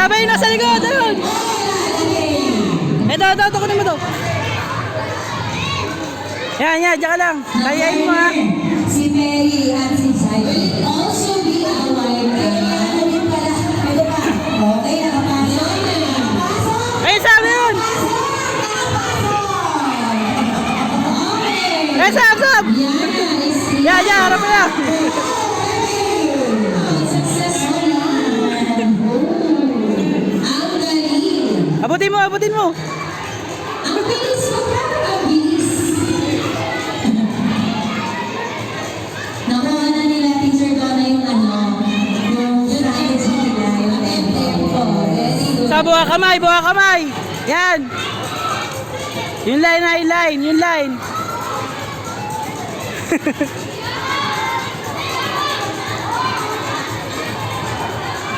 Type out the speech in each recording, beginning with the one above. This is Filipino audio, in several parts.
sabay nasa likod. Ayun. Ito, kunin mo to. Yan, diyan ka lang. Kayain mo ha. Si Mary at si Zay will also be our ano din pala. Pwede ba? Okay, nakapasok. Ay, sabi yun. Eh, sab. Yan, harap mo lang. Successful yan. Ang galing. Abutin mo. Ang bilis mo ka. Ang bilis. Nakuha na nila Teacher Donna yung yung strategy nila, yung tempo. Very good. Sa buha kamay. Yan. Yung line.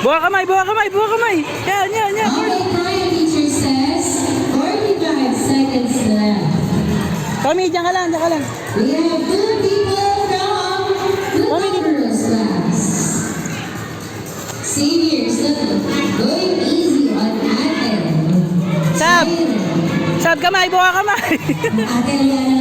Buha kamay. Yan. Okay, Brian teacher says, 45 seconds left. Kami, diyan ka lang. We have two people from the numbers class. Seniors, going easy on Ate. Sab kamay, buha kamay. Ate Liana